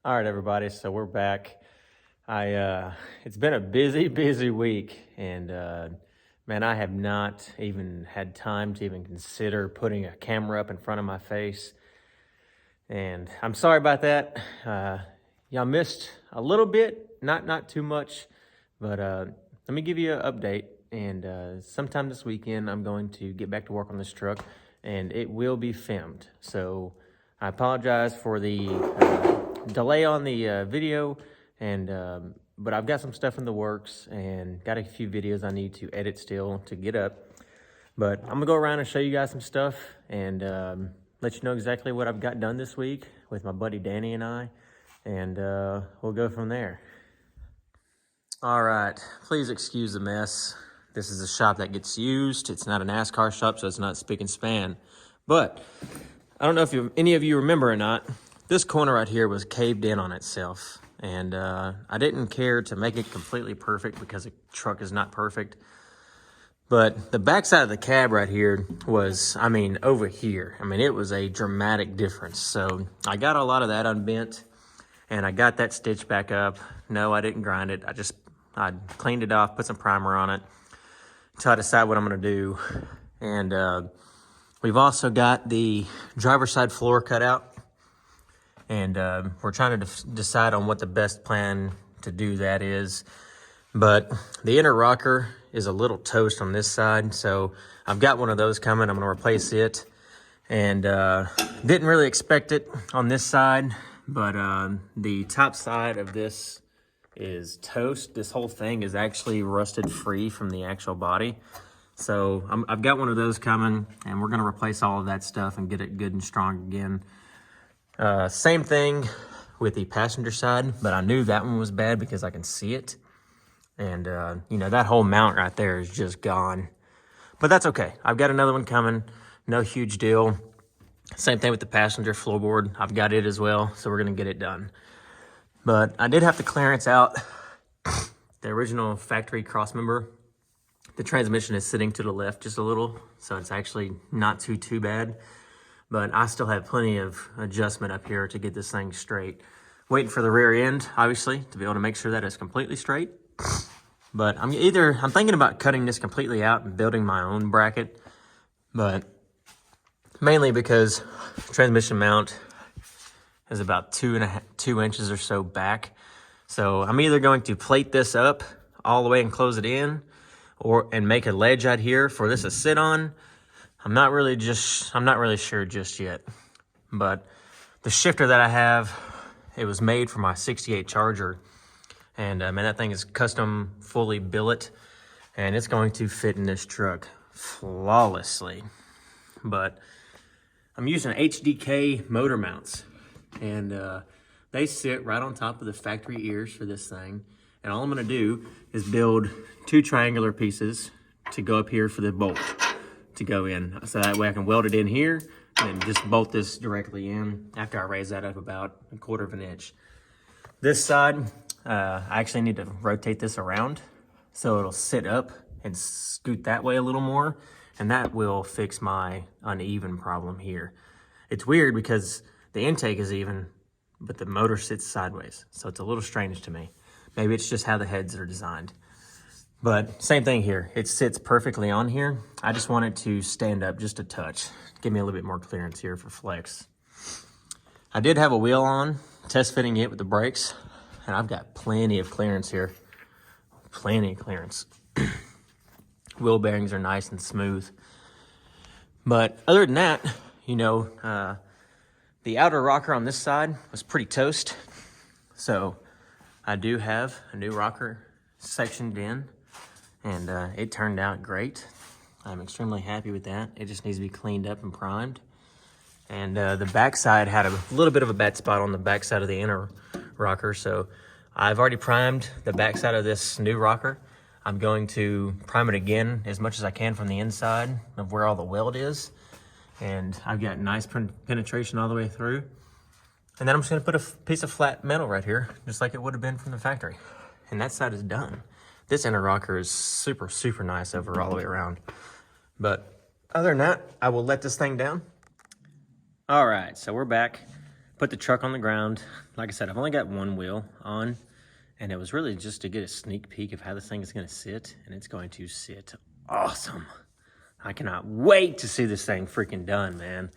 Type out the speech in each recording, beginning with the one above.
All right, everybody. So we're back. It's been a busy week, and man, I have not even had time to even consider putting a camera up in front of my face, and I'm sorry about that. Y'all missed a little bit, not too much, but let me give you an update. And sometime this weekend, I'm going to get back to work on this truck, and it will be filmed. So I apologize for the delay on the video, and but I've got some stuff in the works and got a few videos I need to edit still to get up. But I'm gonna go around and show you guys some stuff and let you know exactly what I've got done this week with my buddy Danny and I, and we'll go from there. All right, please excuse the mess. This is a shop that gets used. It's not a NASCAR shop, so it's not spick and span. But I don't know if any of you remember or not, this corner right here was caved in on itself. And I didn't care to make it completely perfect because the truck is not perfect. But the backside of the cab right here was, over here. It was a dramatic difference. So I got a lot of that unbent and I got that stitched back up. No, I didn't grind it. I cleaned it off, put some primer on it until I decide what I'm gonna do. And we've also got the driver's side floor cut out. And we're trying to decide on what the best plan to do that is. But the inner rocker is a little toast on this side, so I've got one of those coming. I'm gonna replace it. And didn't really expect it on this side, but the top side of this is toast. This whole thing is actually rusted free from the actual body. So I've got one of those coming, and we're gonna replace all of that stuff and get it good and strong again. Same thing with the passenger side, but I knew that one was bad because I can see it. And, that whole mount right there is just gone. But that's okay. I've got another one coming. No huge deal. Same thing with the passenger floorboard. I've got it as well, so we're going to get it done. But I did have to clearance out the original factory crossmember. The transmission is sitting to the left just a little, so it's actually not too bad. But I still have plenty of adjustment up here to get this thing straight. Waiting for the rear end, obviously, to be able to make sure that it's completely straight. But I'm thinking about cutting this completely out and building my own bracket, but mainly because transmission mount is about 2 inches or so back. So I'm either going to plate this up all the way and close it in, and make a ledge out here for this to sit on. I'm not really sure just yet. But the shifter that I have, it was made for my 68 Charger. And man, that thing is custom, fully billet, and it's going to fit in this truck flawlessly. But I'm using HDK motor mounts, and they sit right on top of the factory ears for this thing. And all I'm gonna do is build 2 triangular pieces to go up here for the bolt to go in. So that way I can weld it in here and just bolt this directly in after I raise that up about 1/4 inch. This side, I actually need to rotate this around so it'll sit up and scoot that way a little more, and that will fix my uneven problem here. It's weird because the intake is even, but the motor sits sideways, so it's a little strange to me. Maybe it's just how the heads are designed. But same thing here, it sits perfectly on here. I just want it to stand up just a touch, give me a little bit more clearance here for flex. I did have a wheel on, test fitting it with the brakes, and I've got plenty of clearance here. Plenty of clearance. Wheel bearings are nice and smooth. But other than that, the outer rocker on this side was pretty toast. So I do have a new rocker sectioned in, and it turned out great. I'm extremely happy with that. It just needs to be cleaned up and primed. And the backside had a little bit of a bad spot on the backside of the inner rocker, so I've already primed the backside of this new rocker. I'm going to prime it again as much as I can from the inside of where all the weld is, and I've got nice penetration all the way through. And then I'm just gonna put a piece of flat metal right here, just like it would have been from the factory. And that side is done. This inner rocker is super nice over all the way around. But other than that, I will let this thing down. All right, so we're back. put the truck on the ground. Like I said, I've only got one wheel on, and it was really just to get a sneak peek of how this thing is going to sit, and it's going to sit awesome. I cannot wait to see this thing freaking done, man.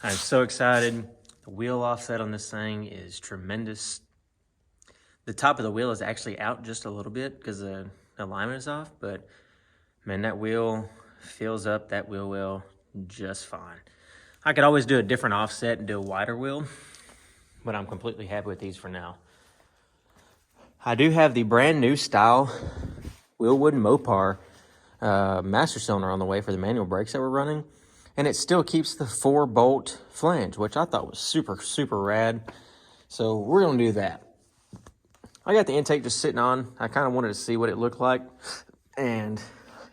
I'm so excited. The wheel offset on this thing is tremendous. The top of the wheel is actually out just a little bit because the alignment is off, but man, that wheel fills up that wheel well just fine. I could always do a different offset and do a wider wheel, but I'm completely happy with these for now. I do have the brand new style Wheelwood Mopar master cylinder on the way for the manual brakes that we're running, and it still keeps the 4-bolt flange, which I thought was super rad. So we're gonna do that. I got the intake just sitting on. I kind of wanted to see what it looked like, and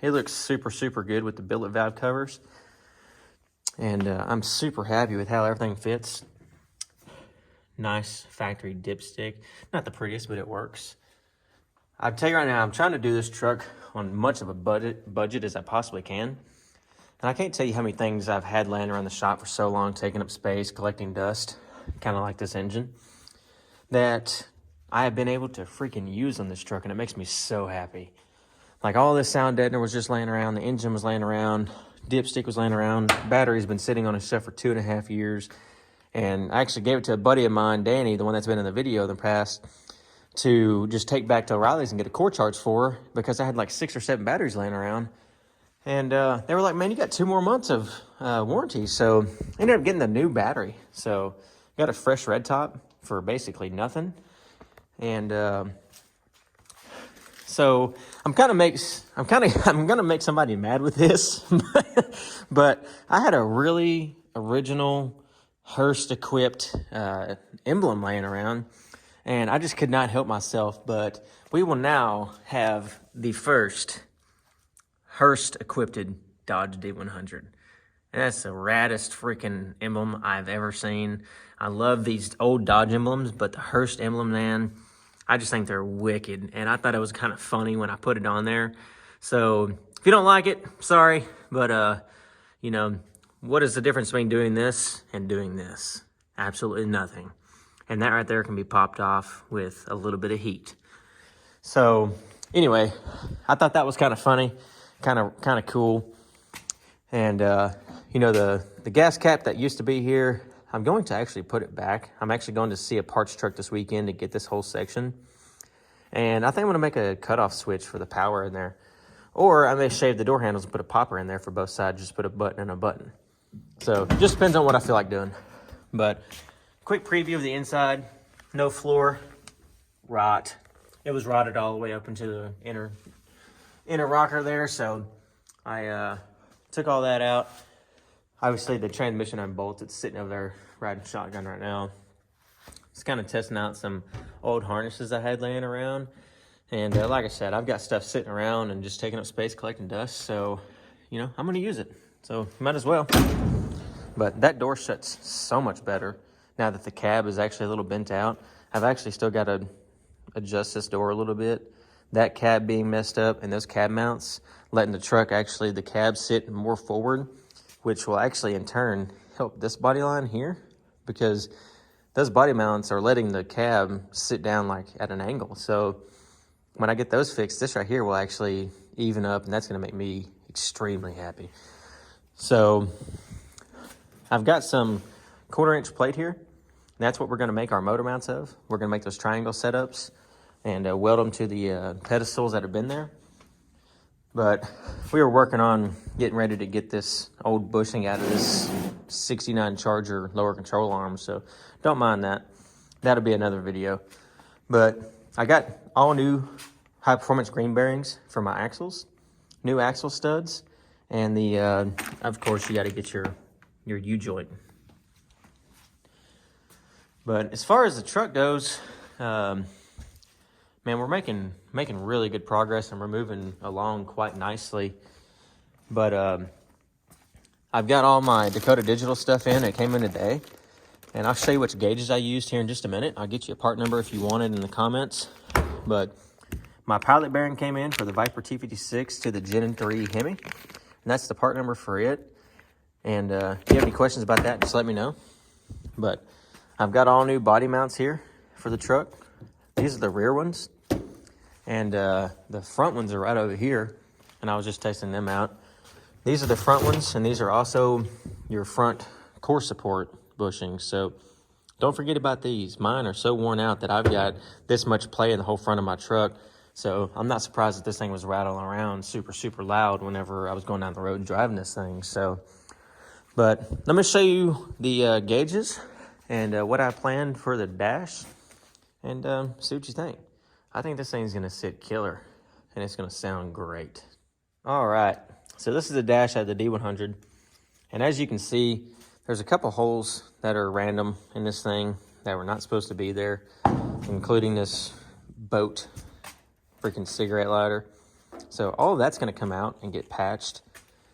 it looks super good with the billet valve covers, and I'm super happy with how everything fits. Nice factory dipstick, not the prettiest, but it works. I'll tell you right now, I'm trying to do this truck on much of a budget as I possibly can. And I can't tell you how many things I've had laying around the shop for so long, taking up space, collecting dust, kind of like this engine, that I have been able to freaking use on this truck, and it makes me so happy. Like, all this sound deadener was just laying around, the engine was laying around, dipstick was laying around, battery's been sitting on his stuff for 2.5 years. And I actually gave it to a buddy of mine, Danny, the one that's been in the video in the past, to just take back to O'Reilly's and get a core charge for, because I had like 6 or 7 batteries laying around. And they were like, man, you got 2 more months of warranty. So I ended up getting the new battery. So got a fresh red top for basically nothing. And so I'm gonna make somebody mad with this, but I had a really original Hearst equipped emblem laying around, and I just could not help myself. But we will now have the first Hearst equipped Dodge D100. And that's the raddest freaking emblem I've ever seen. I love these old Dodge emblems, but the Hearst emblem, man, I just think they're wicked. And I thought it was kind of funny when I put it on there. So if you don't like it, sorry, but you know, what is the difference between doing this and doing this? Absolutely nothing. And that right there can be popped off with a little bit of heat. So anyway, I thought that was kind of funny, kind of cool. And you know, the gas cap that used to be here, I'm going to actually put it back. I'm actually going to see a parts truck this weekend to get this whole section. And I think I'm going to make a cutoff switch for the power in there. Or I may shave the door handles and put a popper in there for both sides, just put a button and a button. So it just depends on what I feel like doing. But quick preview of the inside. No floor, rot. It was rotted all the way up into the inner rocker there. So I took all that out. Obviously the transmission unbolted. It's sitting over there riding shotgun right now. Just kind of testing out some old harnesses I had laying around. And like I said, I've got stuff sitting around and just taking up space, collecting dust. So, you know, I'm going to use it. So might as well. But that door shuts so much better now that the cab is actually a little bent out. I've actually still got to adjust this door a little bit. That cab being messed up and those cab mounts, letting the truck actually, the cab sit more forward, which will actually in turn help this body line here, because those body mounts are letting the cab sit down like at an angle. So when I get those fixed, this right here will actually even up, and that's going to make me extremely happy. So I've got some 1/4-inch plate here. That's what we're going to make our motor mounts of. We're going to make those triangle setups and weld them to the pedestals that have been there. But we were working on getting ready to get this old bushing out of this 69 Charger lower control arm, so don't mind that. That'll be another video. But I got all new high performance green bearings for my axles, new axle studs, and the of course you got to get your U-joint. But as far as the truck goes, man, we're making really good progress, and we're moving along quite nicely. But I've got all my Dakota Digital stuff in. It came in today, and I'll show you which gauges I used here in just a minute. I'll get you a part number if you want it in the comments. But my pilot bearing came in for the Viper T56 to the Gen 3 Hemi, and that's the part number for it. And if you have any questions about that, just let me know. But I've got all new body mounts here for the truck. These are the rear ones, and the front ones are right over here, and I was just testing them out. These are the front ones, and these are also your front core support bushings. So don't forget about these. Mine are so worn out that I've got this much play in the whole front of my truck. So I'm not surprised that this thing was rattling around super loud whenever I was going down the road driving this thing. So, but let me show you the gauges and what I planned for the dash, and see what you think. I think this thing's gonna sit killer, and it's gonna sound great. All right, so this is the dash at the D100, and as you can see, there's a couple holes that are random in this thing that were not supposed to be there, including this boat freaking cigarette lighter. So all of that's gonna come out and get patched.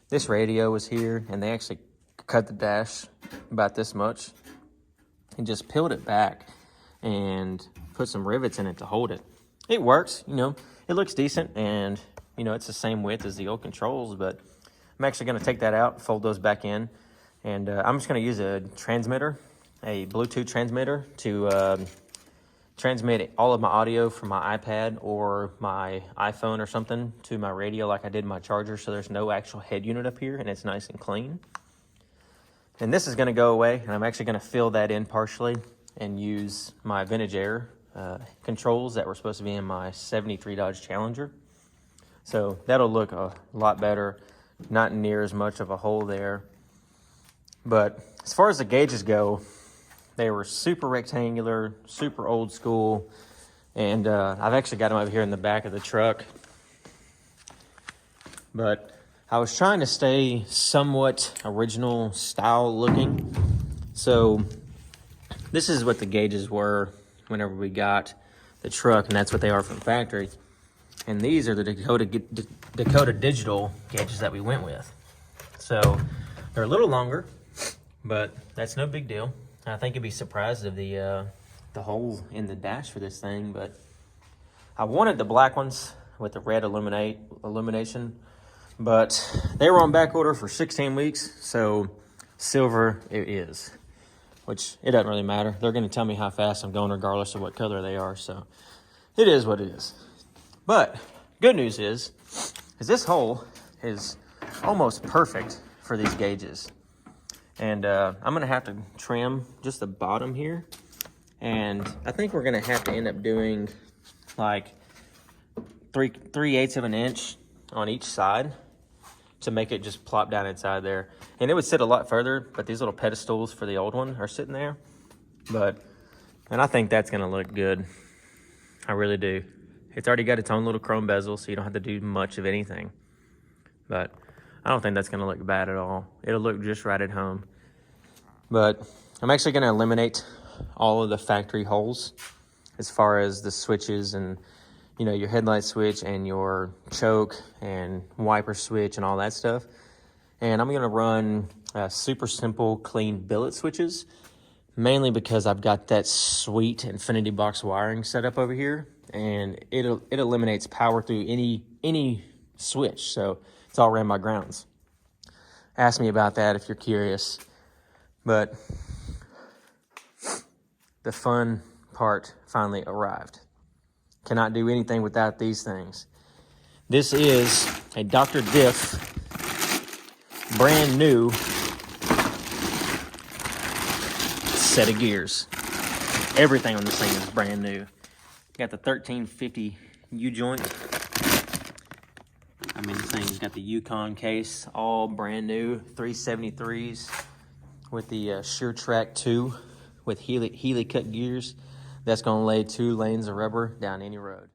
This radio was here, and they actually cut the dash about this much and just peeled it back and put some rivets in it to hold it. It works, you know, it looks decent, and you know, it's the same width as the old controls, but I'm actually gonna take that out, fold those back in, and I'm just gonna use a transmitter, a Bluetooth transmitter to transmit all of my audio from my iPad or my iPhone or something to my radio like I did my charger, so there's no actual head unit up here and it's nice and clean. And this is gonna go away, and I'm actually gonna fill that in partially and use my Vintage Air controls that were supposed to be in my 73 Dodge Challenger. So that'll look a lot better, not near as much of a hole there. But as far as the gauges go, they were super rectangular, super old school, and I've actually got them over here in the back of the truck. But I was trying to stay somewhat original style looking. So this is what the gauges were whenever we got the truck, and that's what they are from factory. And these are the Dakota Digital gauges that we went with. So they're a little longer, but that's no big deal. I think you'd be surprised of the hole in the dash for this thing, but I wanted the black ones with the red illumination, but they were on back order for 16 weeks, so silver it is, which it doesn't really matter. They're going to tell me how fast I'm going regardless of what color they are, so it is what it is. But good news is this hole is almost perfect for these gauges. And I'm gonna have to trim just the bottom here. And I think we're gonna have to end up doing like 3/8 of an inch on each side to make it just plop down inside there. And it would sit a lot further, but these little pedestals for the old one are sitting there. And I think that's gonna look good. I really do. It's already got its own little chrome bezel, so you don't have to do much of anything. But I don't think that's gonna look bad at all. It'll look just right at home. But I'm actually gonna eliminate all of the factory holes as far as the switches and, you know, your headlight switch and your choke and wiper switch and all that stuff. And I'm gonna run super simple, clean billet switches, mainly because I've got that sweet infinity box wiring set up over here, and it eliminates power through any switch. So it's all ran by grounds. Ask me about that if you're curious. But the fun part finally arrived. Cannot do anything without these things. This is a Dr. Diff brand new set of gears. Everything on this thing is brand new. Got the 1350 U-joint. I mean, this thing's got the Yukon case, all brand new, 373s with the Shear Track 2 with Healy cut gears. That's gonna lay 2 lanes of rubber down any road.